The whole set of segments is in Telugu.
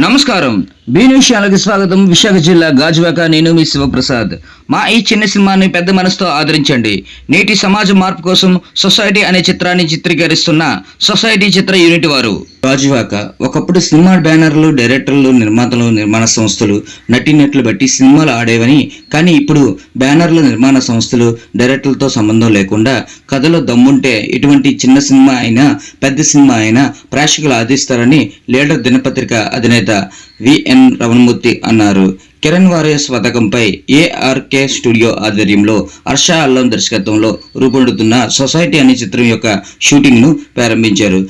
నమస్కారం. బి న్యూస్ ఛానల్కి స్వాగతం. విశాఖ జిల్లా గాజువాక. నేను మీ శివప్రసాద్. మా ఈ చిన్న సినిమాని పెద్ద మనసుతో ఆదరించండి. నేటి సమాజ మార్పు కోసం సొసైటీ అనే చిత్రాన్ని చిత్రీకరిస్తున్న సొసైటీ చిత్ర యూనిట్ వారు. గాజువాక. ఒకప్పుడు సినిమా బ్యానర్లు, డైరెక్టర్లు, నిర్మాతలు, నిర్మాణ సంస్థలు, నటీనటులు బట్టి సినిమాలు ఆడేవని, కానీ ఇప్పుడు బ్యానర్లు, నిర్మాణ సంస్థలు, డైరెక్టర్లతో సంబంధం లేకుండా కథలో దమ్ముంటే ఇటువంటి చిన్న సినిమా అయినా పెద్ద సినిమా అయినా ప్రేక్షకులు ఆదిస్తారని లీడర్ దినపత్రిక అధినేత విఎన్ రమణమూర్తి అన్నారు. కిరణ్ వారియర్స్ పథకంపై ఏఆర్కే స్టూడియో ఆధ్వర్యంలో హర్ష అల్లం దర్శకత్వంలో రూపొందుతున్న సొసైటీ అనే చిత్రం యొక్క షూటింగ్ ను ప్రారంభించారు.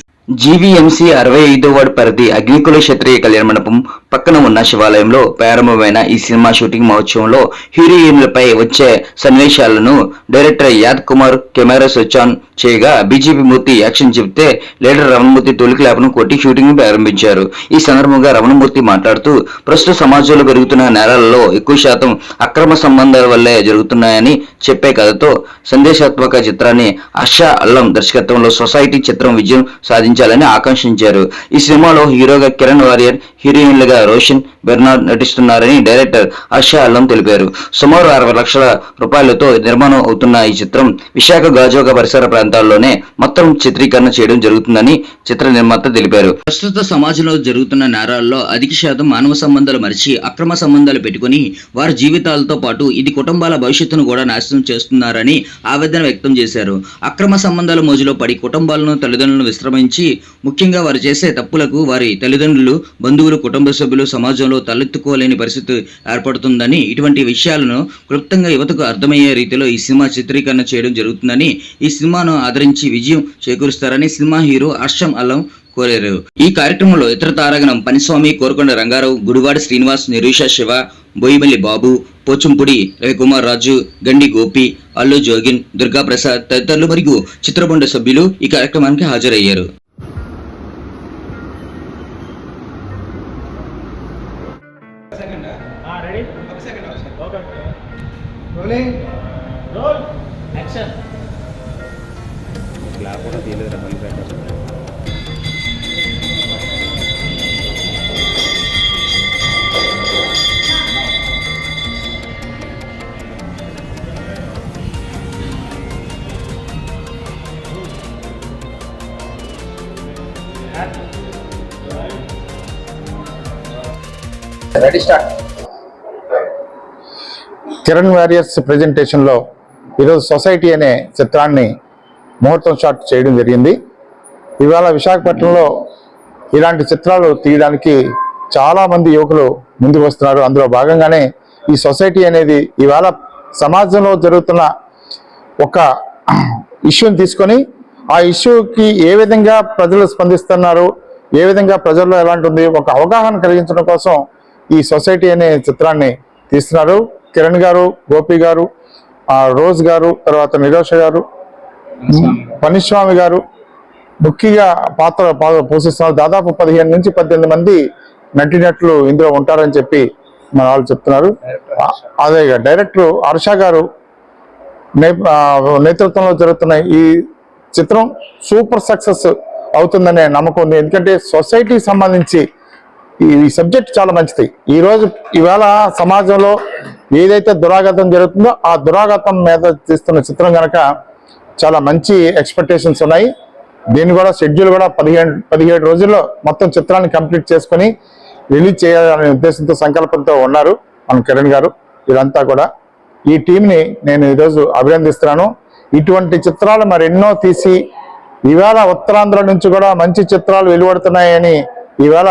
జీవీఎంసీ 65వ వార్డు పరిధి అగ్నికుల క్షత్రియ కళ్యాణ మండపం పక్కన ఉన్న శివాలయంలో ప్రారంభమైన ఈ సినిమా షూటింగ్ మహోత్సవంలో హీరోయిన్లపై వచ్చే సన్నివేశాలను డైరెక్టర్ యాద్ కుమార్ కెమెరా స్విచ్ ఆన్ చేయగా బీజేపీ మూర్తి యాక్షన్ చెబితే లీడర్ రమణమూర్తి తొలి క్లాప్ను కొట్టి షూటింగ్ ప్రారంభించారు. ఈ సందర్భంగా రమణమూర్తి మాట్లాడుతూ ప్రస్తుత సమాజంలో పెరుగుతున్న నేరాలలో ఎక్కువ శాతం అక్రమ సంబంధాల వల్లే జరుగుతున్నాయని చెప్పే కథతో సందేశాత్మక చిత్రాన్ని హర్ష అల్లం దర్శకత్వంలో సొసైటీ చిత్రం విజయం సాధించాలని ఆకాంక్షించారు. ఈ సినిమాలో హీరోగా కిరణ్ వారియర్, హీరోయిన్లుగా రోషన్, బెర్నార్డ్ నటిస్తున్నారని డైరెక్టర్ హర్ష అల్లం తెలిపారు. సుమారు 60 లక్షల రూపాయలతో నిర్మాణం అవుతున్న ఈ చిత్రం విశాఖ గాజువాక పరిసర ప్రాంతాల్లోనే మొత్తం చిత్రీకరణ చేయడం జరుగుతుందని చిత్ర నిర్మాత తెలిపారు. ప్రస్తుత సమాజంలో జరుగుతున్న నేరాల్లో అధిక శాతం మానవ సంబంధాలు మరిచి అక్రమ సంబంధాలు పెట్టుకుని వారి జీవితాలతో పాటు ఇది కుటుంబాల భవిష్యత్తును కూడా నాశనం చేస్తున్నారని ఆవేదన వ్యక్తం చేశారు. అక్రమ సంబంధాల మోజులో పడి కుటుంబాలను, తల్లిదండ్రులను విశ్రమించి ముఖ్యంగా వారు చేసే తప్పులకు వారి తల్లిదండ్రులు, బంధువులు, కుటుంబ సభ్యులు సమాజంలో తలెత్తుకోలేని పరిస్థితి ఏర్పడుతుందని, ఇటువంటి విషయాలను క్లుప్తంగా యువతకు అర్థమయ్యే రీతిలో ఈ సినిమా చిత్రీకరణ చేయడం జరుగుతుందని, ఈ సినిమాను ఆదరించి విజయం చేకూరుస్తారని సినిమా హీరో హర్ష అల్లం కోరారు. ఈ కార్యక్రమంలో ఇతర తారాగణం పనిస్వామి, కోరకొండ రంగారావు, గుడివాడ శ్రీనివాస్, నిరీష శివ, బోయిమల్లి బాబు, పోచంపుడి రవికుమార్ రాజు, గండి గోపి, అల్లు జోగిన్, దుర్గాప్రసాద్ తదితరులు మరియు చిత్రబృంద సభ్యులు ఈ కార్యక్రమానికి హాజరయ్యారు. కిరణ్ వారియర్స్ ప్రెజెంటేషన్ లో ఈరోజు సొసైటీ అనే చిత్రాన్ని ముహూర్తం షాట్ చేయడం జరిగింది. ఇవాళ విశాఖపట్నంలో ఇలాంటి చిత్రాలు తీయడానికి చాలా మంది యువకులు ముందుకు వస్తున్నారు. అందులో భాగంగానే ఈ సొసైటీ అనేది ఇవాళ సమాజంలో జరుగుతున్న ఒక ఇష్యూని తీసుకొని ఆ ఇష్యూకి ఏ విధంగా ప్రజలు స్పందిస్తున్నారు, ఏ విధంగా ప్రజల్లో ఎలాంటి ఉంది, ఒక అవగాహన కలిగించడం కోసం ఈ సొసైటీ అనే చిత్రాన్ని తీస్తున్నారు. కిరణ్ గారు, గోపి గారు, రోజ్ గారు, తర్వాత నిరోష గారు, పనిస్వామి గారు ముఖ్యంగా పాత్ర పోషిస్తున్నారు. దాదాపు 15 నుంచి 18 మంది నటినట్లు ఇందులో ఉంటారని చెప్పి మన వాళ్ళు చెప్తున్నారు. అదే డైరెక్టర్ హర్ష గారు నేతృత్వంలో జరుగుతున్న ఈ చిత్రం సూపర్ సక్సెస్ అవుతుందనే నమ్మకం ఉంది. ఎందుకంటే సొసైటీకి సంబంధించి ఈ సబ్జెక్ట్ చాలా మంచిది. ఇవాళ సమాజంలో ఏదైతే దురాఘాతం జరుగుతుందో ఆ దురాఘాతం మీద తీస్తున్న చిత్రం కనుక చాలా మంచి ఎక్స్పెక్టేషన్స్ ఉన్నాయి. దీన్ని కూడా షెడ్యూల్ కూడా 17 రోజుల్లో మొత్తం చిత్రాన్ని కంప్లీట్ చేసుకుని రిలీజ్ చేయాలనే ఉద్దేశంతో, సంకల్పంతో ఉన్నారు మన కిరణ్ గారు. ఇదంతా కూడా ఈ టీంని నేను ఈరోజు అభినందిస్తున్నాను. ఇటువంటి చిత్రాలు మరెన్నో తీసి ఇవాళ ఉత్తరాంధ్ర నుంచి కూడా మంచి చిత్రాలు వెలువడుతున్నాయని, ఇవాళ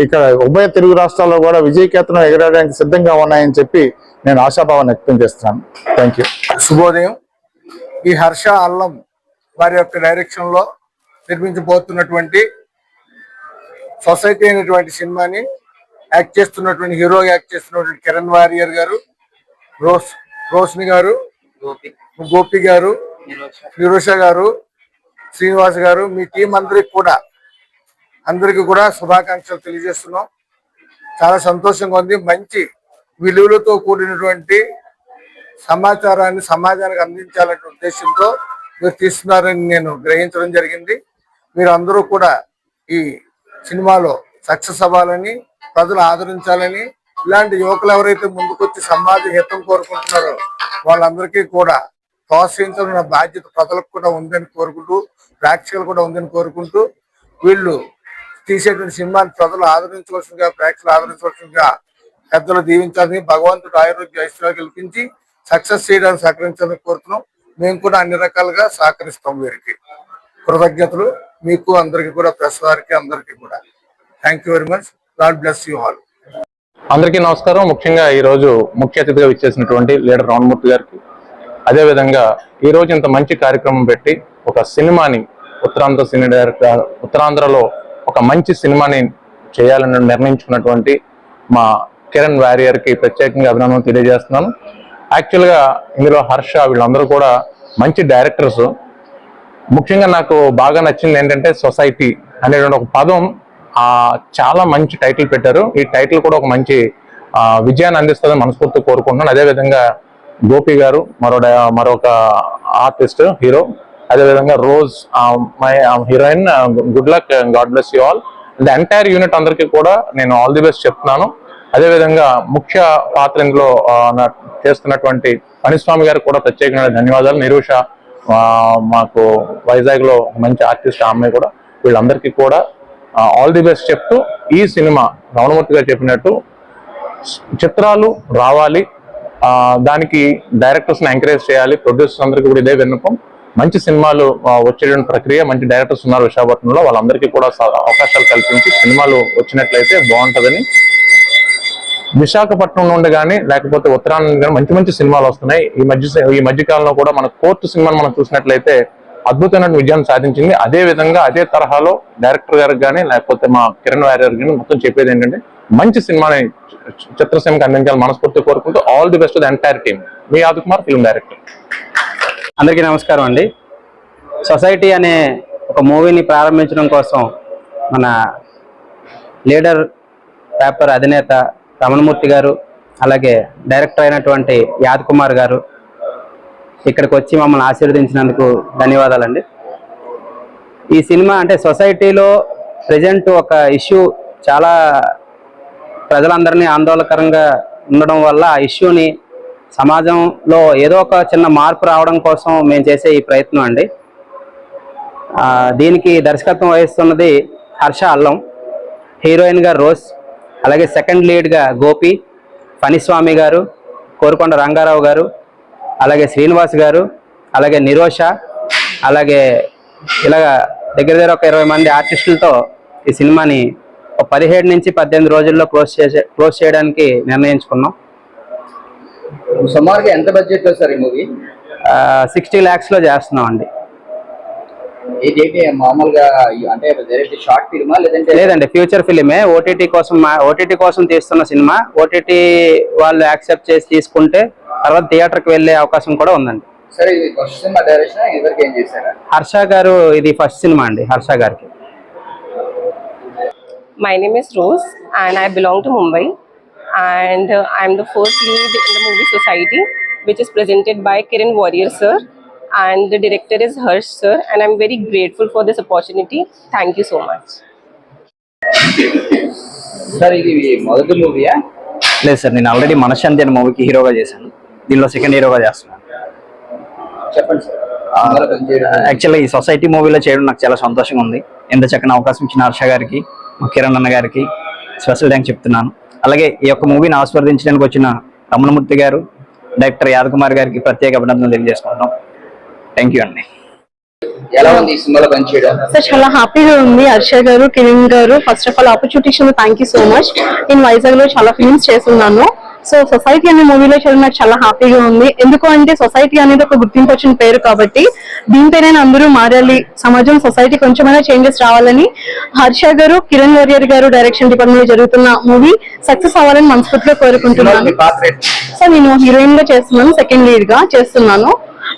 ఇక్కడ ఉభయ తెలుగు రాష్ట్రాల్లో కూడా విజయకేతనం ఎగరడానికి సిద్ధంగా ఉన్నాయని చెప్పి నేను ఆశాభావాన్ని వ్యక్తం చేస్తున్నాను. Thank you. శుభోదయం. ఈ హర్ష అల్లం వారి యొక్క డైరెక్షన్ లో నిర్మించబోతున్నటువంటి సొసైటీ అనేటువంటి సినిమాని హీరోగా యాక్ట్ చేస్తున్నటువంటి కిరణ్ వారియర్ గారు, రోషిని గారు, గోపి గారు, నిరోష గారు, శ్రీనివాస్ గారు, మీ టీం అందరికీ కూడా శుభాకాంక్షలు తెలియజేస్తున్నాం. చాలా సంతోషంగా ఉంది. మంచి విలువలతో కూడినటువంటి సమాచారాన్ని సమాజానికి అందించాలనే ఉద్దేశంతో మీరు తీస్తున్నారని నేను గ్రహించడం జరిగింది. మీరు అందరూ కూడా ఈ సినిమాలో సక్సెస్ అవ్వాలని ప్రజలు ఆదరించాలని, ఇలాంటి యువకులు ఎవరైతే ముందుకొచ్చి సమాజ హితం కోరుకుంటున్నారో వాళ్ళందరికీ కూడా ప్రోత్సహించాలన్న బాధ్యత ప్రజలకు కూడా ఉందని కోరుకుంటూ, ప్రేక్షకులు కూడా ఉందని కోరుకుంటూ, వీళ్ళు తీసేటువంటి సినిమాని ప్రజలు ఆదరించవలసిందిగా, ప్రేక్షకులు ఆదరించవలసిందిగా పెద్దలు దీవించాలని, భగవంతుడు ఆరోగ్య ఐశ్వర్యాలు కల్పించి సక్సెస్ చేయడానికి సహకరించాలని కోరుతున్నాం. మేము కూడా అన్ని రకాలుగా సహకరిస్తాం. వీరికి కృతజ్ఞతలు. మీకు అందరికీ కూడా, ప్రెస్ వారికి అందరికీ కూడా thank you very much. God bless you all. అందరికీ నమస్కారం. ముఖ్యంగా ఈ రోజు ముఖ్య అతిథిగా విచ్చేసినటువంటి లీడర్ రామమూర్తి గారికి, అదేవిధంగా ఈ రోజు ఇంత మంచి కార్యక్రమం పెట్టి ఒక సినిమాని ఉత్తరాంధ్ర సినీ డైరెక్టర్, ఉత్తరాంధ్రలో ఒక మంచి సినిమాని చేయాలని నిర్ణయించుకున్నటువంటి మా కిరణ్ వారియర్ కి ప్రత్యేకంగా అభినందనలు తెలియజేస్తున్నాను. యాక్చువల్గా ఇందులో హర్ష వీళ్ళందరూ కూడా మంచి డైరెక్టర్స్. ముఖ్యంగా నాకు బాగా నచ్చింది ఏంటంటే సొసైటీ అనేటువంటి ఒక పదం చాలా మంచి టైటిల్ పెట్టారు. ఈ టైటిల్ కూడా ఒక మంచి విజయాన్ని అందిస్తుందని మనస్ఫూర్తిగా కోరుకుంటున్నాను. అదేవిధంగా గోపి గారు మరొక ఆర్టిస్ట్ హీరో, అదేవిధంగా rose my heroine, good luck, God bless you all. The entire unit అందరికీ కూడా నేను ఆల్ ది బెస్ట్ చెప్తున్నాను. అదేవిధంగా ముఖ్య పాత్ర ఇందులో చేస్తున్నటువంటి పనిస్వామి గారికి కూడా ప్రత్యేకమైన ధన్యవాదాలు. నిరూష మాకు వైజాగ్ లో మంచి ఆర్టిస్ట్, ఆ అమ్మాయి కూడా, వీళ్ళందరికీ కూడా ఆల్ ది బెస్ట్ చెప్తూ, ఈ సినిమా రామమూర్తి గారు చెప్పినట్టు చిత్రాలు రావాలి, దానికి డైరెక్టర్స్ ని ఎంకరేజ్ చేయాలి. ప్రొడ్యూసర్స్ అందరికీ కూడా ఇదే విన్నపం. మంచి సినిమాలు వచ్చేటువంటి ప్రక్రియ, మంచి డైరెక్టర్స్ ఉన్నారు విశాఖపట్నంలో, వాళ్ళందరికీ కూడా అవకాశాలు కల్పించి సినిమాలు వచ్చినట్లయితే బాగుంటుందని. విశాఖపట్నం నుండి కానీ లేకపోతే ఉత్తరాంధ్ర కానీ మంచి మంచి సినిమాలు వస్తున్నాయి. ఈ మధ్య కాలంలో కూడా మన కోర్టు సినిమాను మనం చూసినట్లయితే అద్భుతమైన విజయాన్ని సాధించింది. అదే విధంగా అదే తరహాలో డైరెక్టర్ గారికి కానీ లేకపోతే మా కిరణ్ వారియర్ కానీ మొత్తం చెప్పేది ఏంటంటే మంచి సినిమాని చిత్రసీమకి అందించాలని మనస్ఫూర్తి కోరుకుంటూ all the best the entire team. మీ యాదకుమార్, ఫిల్మ్ డైరెక్టర్. అందరికీ నమస్కారం అండి. సొసైటీ అనే ఒక మూవీని ప్రారంభించడం కోసం మన లీడర్ పేపర్ అధినేత రమణమూర్తి గారు, అలాగే డైరెక్టర్ అయినటువంటి యాదకుమార్ గారు ఇక్కడికి వచ్చి మమ్మల్ని ఆశీర్వదించినందుకు ధన్యవాదాలండి. ఈ సినిమా అంటే సొసైటీలో ప్రజెంట్ ఒక ఇష్యూ చాలా ప్రజలందరినీ ఆందోళనకరంగా ఉండడం వల్ల ఆ ఇష్యూని సమాజంలో ఏదో ఒక చిన్న మార్పు రావడం కోసం మేము చేసే ఈ ప్రయత్నం అండి. దీనికి దర్శకత్వం వహిస్తున్నది హర్ష అల్లం, హీరోయిన్ గా రోజ్, అలాగే సెకండ్ లీడ్గా గోపి, పనిస్వామి గారు, కోరుకొండ రంగారావు గారు, అలాగే శ్రీనివాస్ గారు, అలాగే నిరోష, అలాగే ఇలాగా దగ్గర దగ్గర ఒక 20 మంది ఆర్టిస్టులతో ఈ సినిమాని 17 నుంచి 18 రోజుల్లో క్లోజ్ చేయడానికి నిర్ణయించుకున్నాం. సుమారుగా ఎంత బడ్జెట్ లో సార్ ఈ మూవీ? 60 lakhs లో చేస్తున్నాం అండి. ఇదేంటి మామూలుగా అంటే షార్ట్ ఫిల్మా లేదండి, ఫ్యూచర్ ఫిలిమే. ఓటీటీ కోసం తీస్తున్న సినిమా. ఓటీటీ వాళ్ళు యాక్సెప్ట్ చేసి తీసుకుంటే తర్వాత థియేటర్కి వెళ్ళే అవకాశం కూడా ఉందండి. సరే, ఇది ఫస్ట్ సినిమా డైరెక్షన్ ఎవరికి ఏం చేశారా? హర్ష గారు, ఇది ఫస్ట్ సినిమా అండి హర్ష గారికి. My name is Rose and I belong to Mumbai, and I'm the first lead in the movie Society, which is presented by Kiran Warrior sir, and the director is Harsh sir, and I'm very grateful for this opportunity. Thank you so much. Sir, ఇది మొదటి మూవీయా? లేదు సార్, నేను ఆల్రెడీ మనశాంతి అనే మూవీకి హీరోగా చేశాను. దీనిలో సెకండ్ హీరోగా చేస్తున్నాను. చెప్పండి సార్. యాక్చువల్గా ఈ సొసైటీ మూవీలో చేయడం నాకు చాలా సంతోషంగా ఉంది. ఎంత చక్కని అవకాశం ఇచ్చిన హర్ష గారికి, మా కిరణ్ అన్న గారికి స్పెషల్ థ్యాంక్స్ చెప్తున్నాను. అలాగే ఈ యొక్క మూవీని ఆస్వాదించడానికి వచ్చిన రమణమూర్తి గారు, డైరెక్టర్ యాదకుమార్ గారికి ప్రత్యేక అభినందనలు తెలియజేసుకుంటున్నాం. థ్యాంక్ యూ అండి. ఎలా ఉంది ఈ సినిమాలో పనిచేయడం? సార్, చాలా హ్యాపీగా ఉంది. హర్ష గారు, కిరణ్ గారు, first of all opportunity thank you so much. నేను వైజాగ్ లో చాలా ఫిల్మ్స్ చేస్తున్నాను. సో సొసైటీ అనే మూవీలో చేయడం నాకు చాలా హ్యాపీగా ఉంది. ఎందుకు అంటే సొసైటీ అనేది ఒక గుర్తింపు వచ్చిన పేరు కాబట్టి దీనిపైన అందరూ మారాలి, సమాజం సొసైటీ కొంచెమైనా చేంజెస్ రావాలని హర్ష గారు, కిరణ్ వారియర్ గారు డైరెక్షన్ డిపార్ట్మెంట్ లో జరుగుతున్న మూవీ సక్సెస్ అవ్వాలని మనస్ఫూర్తిగా కోరుకుంటున్నాను. సార్, నేను హీరోయిన్ గా చేస్తున్నాను, సెకండ్ లీడ్ గా చేస్తున్నాను.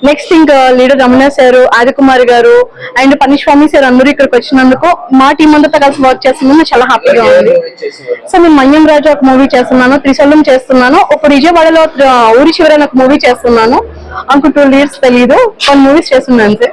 నెక్స్ట్ ఇంకా లీడర్ రమణ సార్, ఆదికుమార్ గారు అండ్ పనిస్వామి సార్ అందరూ ఇక్కడికి వచ్చినందుకు మా టీం అంతా కలిసి వర్క్ చేస్తున్నాను. చాలా హ్యాపీగా ఉంది. సో నేను మన్యం రాజా ఒక మూవీ చేస్తున్నాను, త్రిశూలం చేస్తున్నాను, ఒక విజయవాడలో ఊరి చివర ఒక మూవీ చేస్తున్నాను. అంకు 2 leads తెలీదు, 1 మూవీస్ చేస్తున్నాను అంతే.